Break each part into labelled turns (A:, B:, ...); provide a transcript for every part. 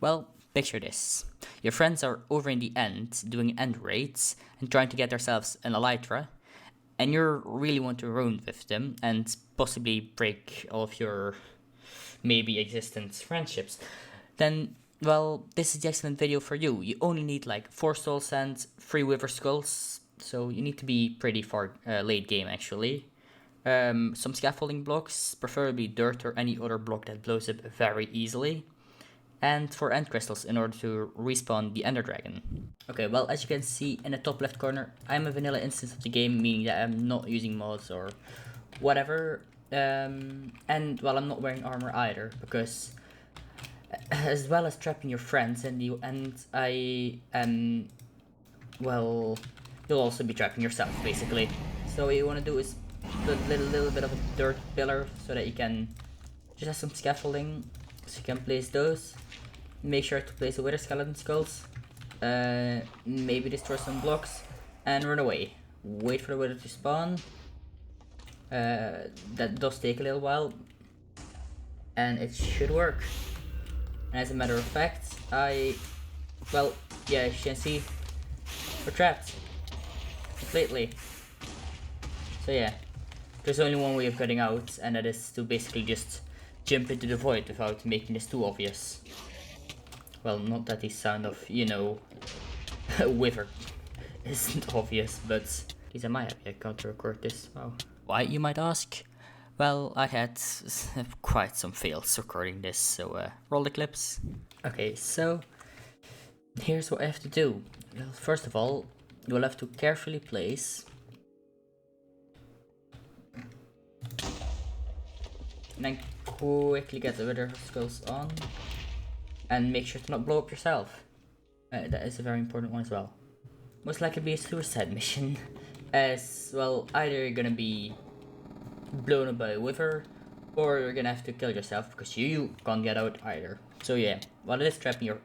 A: Well, picture this. Your friends are over in the end doing end raids and trying to get themselves an elytra, and you really want to ruin with them and possibly break all of your maybe existent friendships. Then, well, this is the excellent video for you. You only need like 4 soul sands, 3 wither skulls, so you need to be pretty far late game actually. Some scaffolding blocks, preferably dirt or any other block that blows up very easily, and 4 end crystals in order to respawn the ender dragon. Okay, well, as you can see in the top left corner, I'm a vanilla instance of the game, meaning that I'm not using mods or whatever. And well, I'm not wearing armor either, because as well as trapping your friends in the end, I am, well, you'll also be trapping yourself basically. So what you want to do is put a little bit of a dirt pillar so that you can just have some scaffolding, so you can place those. Make sure to place the wither skeleton skulls. Maybe destroy some blocks and run away. Wait for the wither to spawn. That does take a little while, and it should work. And as a matter of fact, well, yeah, as you can see, we're trapped completely. So yeah, there's only one way of getting out, and that is to basically just jump into the void without making this too obvious. Well, not that the sound of, you know, a wither isn't obvious, but at least I might have I got to record this. Wow. Why, you might ask? Well, I had quite some fails recording this, so roll the clips. Okay, so here's what I have to do. Well, first of all, you will have to carefully place and then quickly get the wither skulls on, and make sure to not blow up yourself. That is a very important one as well. Most likely be a suicide mission, as well, either you're gonna be blown up by a wither, or you're gonna have to kill yourself because you can't get out either. So yeah, while it is trapping your...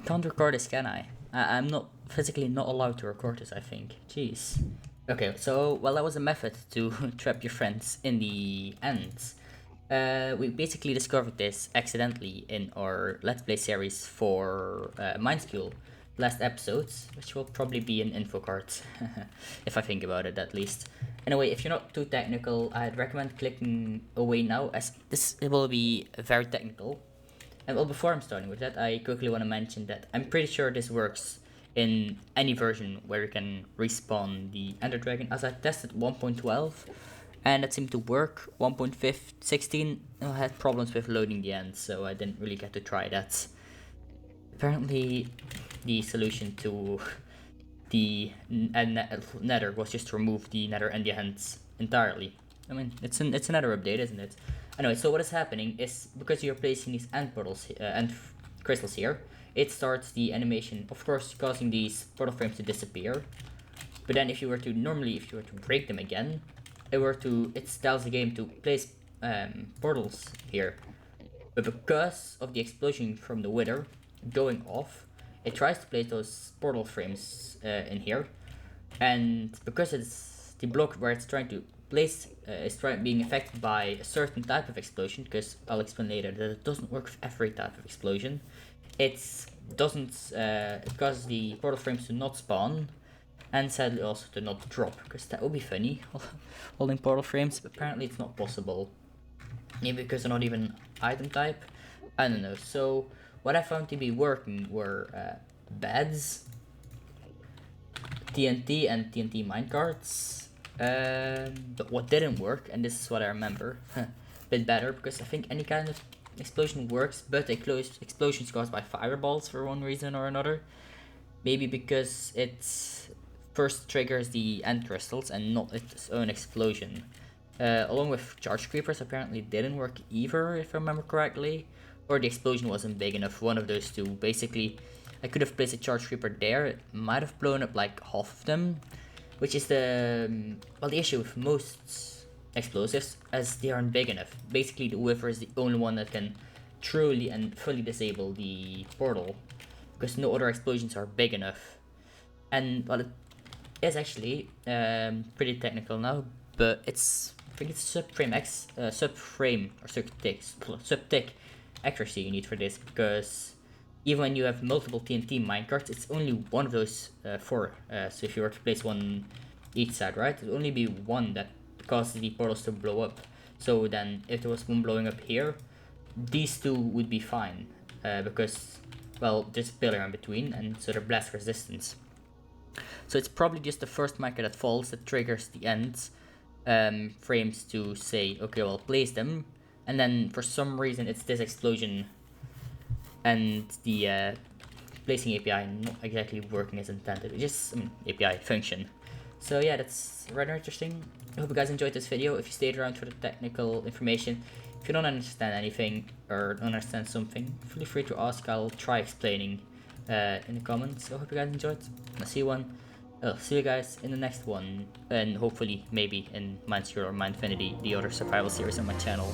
A: Can't record this, can I? I'm not physically not allowed to record this, I think. Jeez. Okay, so, well, that was a method to trap your friends in the ends. We basically discovered this accidentally in our Let's Play series for Mindschool last episodes, which will probably be an info card, if I think about it at least. Anyway, if you're not too technical, I'd recommend clicking away now, as this will be very technical. And well, before I'm starting with that, I quickly want to mention that I'm pretty sure this works in any version where you can respawn the Ender Dragon, as I tested 1.12 and that seemed to work. 1.16 had problems with loading the end, so I didn't really get to try that. Apparently the solution to the nether was just to remove the nether and the ends entirely. I mean, it's a nether update, isn't it? Anyway, so what is happening is, because you're placing these end portals and crystals here, it starts the animation, of course, causing these portal frames to disappear. But then if you were to break them again, it tells the game to place portals here. But because of the explosion from the wither going off, it tries to place those portal frames in here, and because it's the block where it's trying to place is being affected by a certain type of explosion, because I'll explain later that it doesn't work with every type of explosion. It causes the portal frames to not spawn, and sadly also to not drop, because that would be funny, holding portal frames, but apparently it's not possible. Maybe because they're not even item type, I don't know. So what I found to be working were beds, TNT and TNT minecarts. But what didn't work, and this is what I remember a bit better, because I think any kind of explosion works, but explosions caused by fireballs for one reason or another. Maybe because it first triggers the end crystals and not its own explosion. Along with charge creepers apparently didn't work either, if I remember correctly. Or the explosion wasn't big enough, one of those two. Basically, I could have placed a charge creeper there, it might have blown up like half of them. Which is the issue with most explosives, as they aren't big enough. Basically, the wither is the only one that can truly and fully disable the portal, because no other explosions are big enough. And well, is actually pretty technical now, but I think it's subframe subtick accuracy you need for this, because even when you have multiple TNT minecarts, it's only one of those four. So if you were to place one each side, right, it'll only be one that causes the portals to blow up. So then if there was one blowing up here, these two would be fine, because, well, there's a pillar in between, and so they're blast resistance. So it's probably just the first minecart that falls that triggers the end frames to say, okay, well, place them, and then for some reason it's this explosion and the placing API not exactly working as intended. It's just API function. So yeah, that's rather interesting. I hope you guys enjoyed this video. If you stayed around for the technical information, if you don't understand anything or don't understand something, feel free to ask. I'll try explaining in the comments. So I hope you guys enjoyed. I'll see you guys in the next one, and hopefully maybe in Minecraft or Minefinity, the other survival series on my channel.